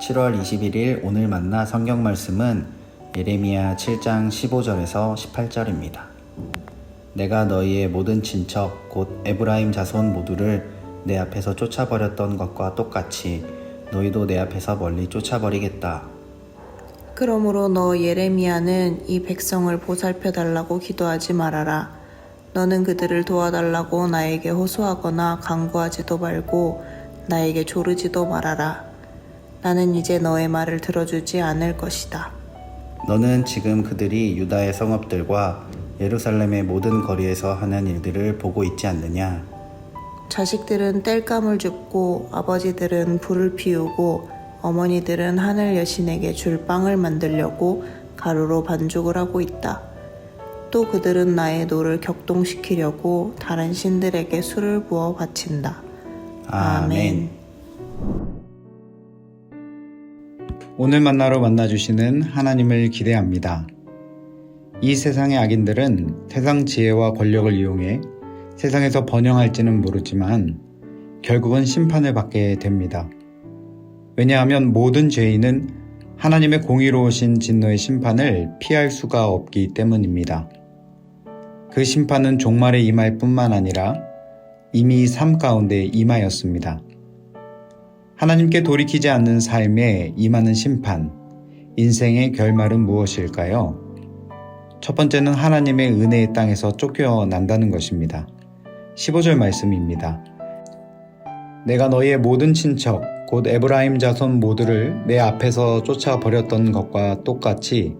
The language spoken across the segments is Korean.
7월 21일 오늘 만나 성경 말씀은 예레미야 7장 15절에서 18절입니다. 내가 너희의 모든 친척 곧 에브라임 자손 모두를 내 앞에서 쫓아버렸던 것과 똑같이 너희도 내 앞에서 멀리 쫓아버리겠다. 그러므로 너 예레미야는 이 백성을 보살펴 달라고 기도하지 말아라. 너는 그들을 도와달라고 나에게 호소하거나 간구하지도 말고 나에게 조르지도 말아라. 나는 이제 너의 말을 들어주지 않을 것이다. 너는 지금 그들이 유다의 성읍들과 예루살렘의 모든 거리에서 하는 일들을 보고 있지 않느냐? 자식들은 땔감을 줍고 아버지들은 불을 피우고 어머니들은 하늘 여신에게 줄 빵을 만들려고 가루로 반죽을 하고 있다. 또 그들은 나의 노를 격동시키려고 다른 신들에게 술을 부어 바친다. 아멘. 오늘 만나러 만나주시는 하나님을 기대합니다. 이 세상의 악인들은 세상 지혜와 권력을 이용해 세상에서 번영할지는 모르지만 결국은 심판을 받게 됩니다. 왜냐하면 모든 죄인은 하나님의 공의로우신 진노의 심판을 피할 수가 없기 때문입니다. 그 심판은 종말에 임할 뿐만 아니라 이미 삶 가운데 임하였습니다. 하나님께 돌이키지 않는 삶에 임하는 심판, 인생의 결말은 무엇일까요? 첫 번째는 하나님의 은혜의 땅에서 쫓겨난다는 것입니다. 15절 말씀입니다. 내가 너희의 모든 친척, 곧 에브라임 자손 모두를 내 앞에서 쫓아버렸던 것과 똑같이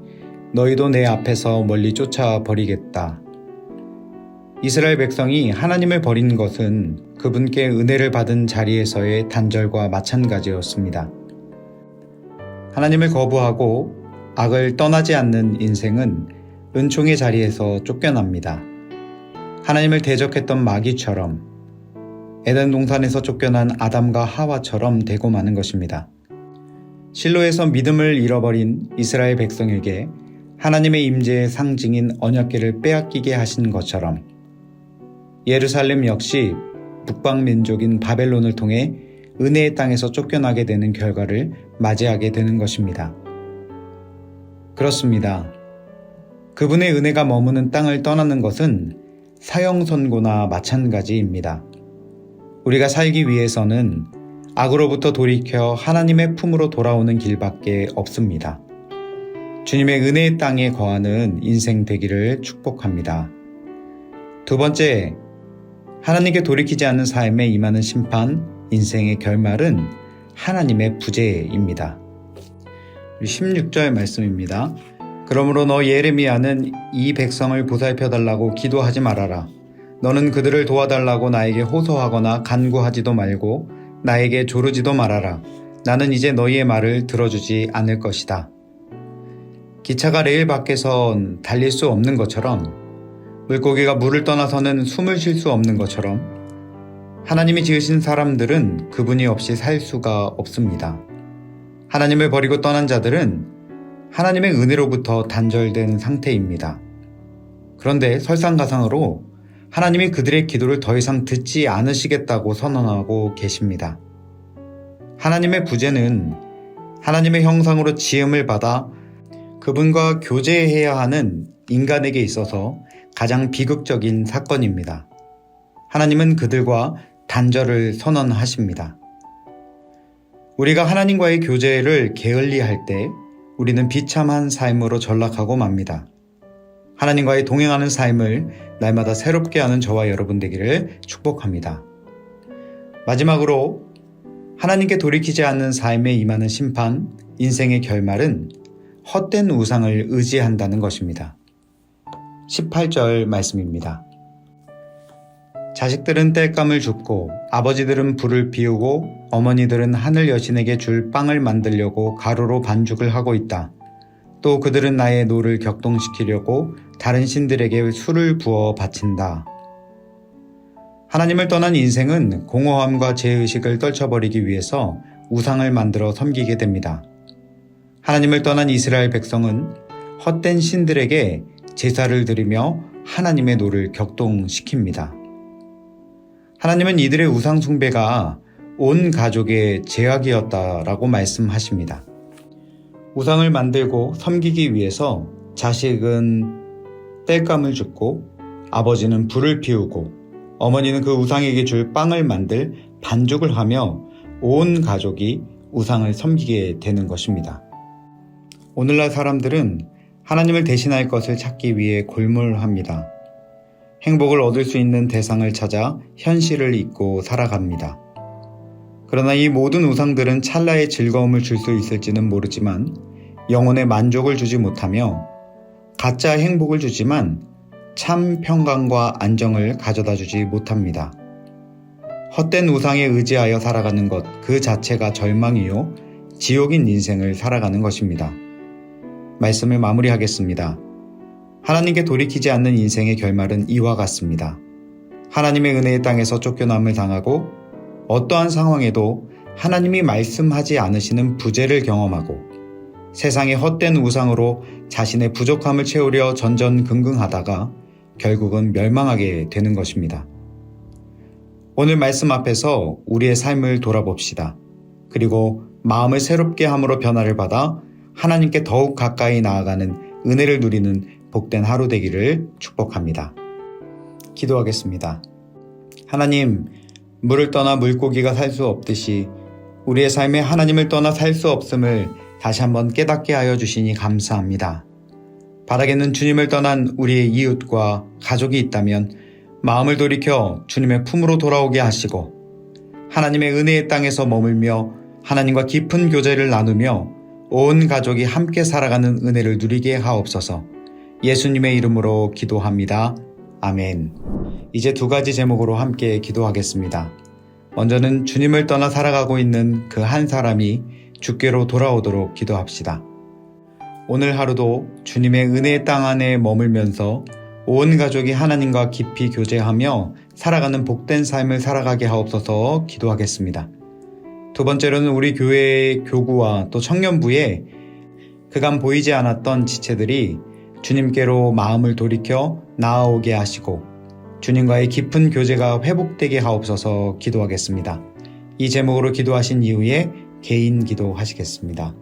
너희도 내 앞에서 멀리 쫓아버리겠다. 이스라엘 백성이 하나님을 버린 것은 그분께 은혜를 받은 자리에서의 단절과 마찬가지였습니다. 하나님을 거부하고 악을 떠나지 않는 인생은 은총의 자리에서 쫓겨납니다. 하나님을 대적했던 마귀처럼 에덴 동산에서 쫓겨난 아담과 하와처럼 되고 마는 것입니다. 실로에서 믿음을 잃어버린 이스라엘 백성에게 하나님의 임재의 상징인 언약궤를 빼앗기게 하신 것처럼 예루살렘 역시 북방민족인 바벨론을 통해 은혜의 땅에서 쫓겨나게 되는 결과를 맞이하게 되는 것입니다. 그렇습니다. 그분의 은혜가 머무는 땅을 떠나는 것은 사형선고나 마찬가지입니다. 우리가 살기 위해서는 악으로부터 돌이켜 하나님의 품으로 돌아오는 길밖에 없습니다. 주님의 은혜의 땅에 거하는 인생 되기를 축복합니다. 두 번째, 하나님께 돌이키지 않는 삶에 임하는 심판, 인생의 결말은 하나님의 부재입니다. 16절 말씀입니다. 그러므로 너 예레미야는 이 백성을 보살펴달라고 기도하지 말아라. 너는 그들을 도와달라고 나에게 호소하거나 간구하지도 말고 나에게 조르지도 말아라. 나는 이제 너희의 말을 들어주지 않을 것이다. 기차가 레일 밖에선 달릴 수 없는 것처럼 물고기가 물을 떠나서는 숨을 쉴 수 없는 것처럼 하나님이 지으신 사람들은 그분이 없이 살 수가 없습니다. 하나님을 버리고 떠난 자들은 하나님의 은혜로부터 단절된 상태입니다. 그런데 설상가상으로 하나님이 그들의 기도를 더 이상 듣지 않으시겠다고 선언하고 계십니다. 하나님의 부재는 하나님의 형상으로 지음을 받아 그분과 교제해야 하는 인간에게 있어서 가장 비극적인 사건입니다. 하나님은 그들과 단절을 선언하십니다. 우리가 하나님과의 교제를 게을리할 때 우리는 비참한 삶으로 전락하고 맙니다. 하나님과의 동행하는 삶을 날마다 새롭게 하는 저와 여러분 되기를 축복합니다. 마지막으로 하나님께 돌이키지 않는 삶에 임하는 심판, 인생의 결말은 헛된 우상을 의지한다는 것입니다. 18절 말씀입니다. 자식들은 땔감을 줍고 아버지들은 불을 피우고 어머니들은 하늘 여신에게 줄 빵을 만들려고 가루로 반죽을 하고 있다. 또 그들은 나의 노를 격동시키려고 다른 신들에게 술을 부어 바친다. 하나님을 떠난 인생은 공허함과 죄의식을 떨쳐버리기 위해서 우상을 만들어 섬기게 됩니다. 하나님을 떠난 이스라엘 백성은 헛된 신들에게 제사를 드리며 하나님의 노를 격동시킵니다. 하나님은 이들의 우상 숭배가 온 가족의 죄악이었다라고 말씀하십니다. 우상을 만들고 섬기기 위해서 자식은 땔감을 줍고 아버지는 불을 피우고 어머니는 그 우상에게 줄 빵을 만들 반죽을 하며 온 가족이 우상을 섬기게 되는 것입니다. 오늘날 사람들은 하나님을 대신할 것을 찾기 위해 골몰합니다. 행복을 얻을 수 있는 대상을 찾아 현실을 잊고 살아갑니다. 그러나 이 모든 우상들은 찰나의 즐거움을 줄 수 있을지는 모르지만 영혼의 만족을 주지 못하며 가짜 행복을 주지만 참 평강과 안정을 가져다 주지 못합니다. 헛된 우상에 의지하여 살아가는 것 그 자체가 절망이요 지옥인 인생을 살아가는 것입니다. 말씀을 마무리하겠습니다. 하나님께 돌이키지 않는 인생의 결말은 이와 같습니다. 하나님의 은혜의 땅에서 쫓겨남을 당하고 어떠한 상황에도 하나님이 말씀하지 않으시는 부재를 경험하고 세상의 헛된 우상으로 자신의 부족함을 채우려 전전긍긍하다가 결국은 멸망하게 되는 것입니다. 오늘 말씀 앞에서 우리의 삶을 돌아봅시다. 그리고 마음을 새롭게 함으로 변화를 받아 하나님께 더욱 가까이 나아가는 은혜를 누리는 복된 하루 되기를 축복합니다. 기도하겠습니다. 하나님, 물을 떠나 물고기가 살 수 없듯이 우리의 삶에 하나님을 떠나 살 수 없음을 다시 한번 깨닫게 하여 주시니 감사합니다. 바라겠는 주님을 떠난 우리의 이웃과 가족이 있다면 마음을 돌이켜 주님의 품으로 돌아오게 하시고 하나님의 은혜의 땅에서 머물며 하나님과 깊은 교제를 나누며 온 가족이 함께 살아가는 은혜를 누리게 하옵소서. 예수님의 이름으로 기도합니다. 아멘. 이제 두 가지 제목으로 함께 기도하겠습니다. 먼저는 주님을 떠나 살아가고 있는 그 한 사람이 주께로 돌아오도록 기도합시다. 오늘 하루도 주님의 은혜의 땅 안에 머물면서 온 가족이 하나님과 깊이 교제하며 살아가는 복된 삶을 살아가게 하옵소서 기도하겠습니다. 두 번째로는 우리 교회의 교구와 또 청년부에 그간 보이지 않았던 지체들이 주님께로 마음을 돌이켜 나아오게 하시고 주님과의 깊은 교제가 회복되게 하옵소서 기도하겠습니다. 이 제목으로 기도하신 이후에 개인 기도하시겠습니다.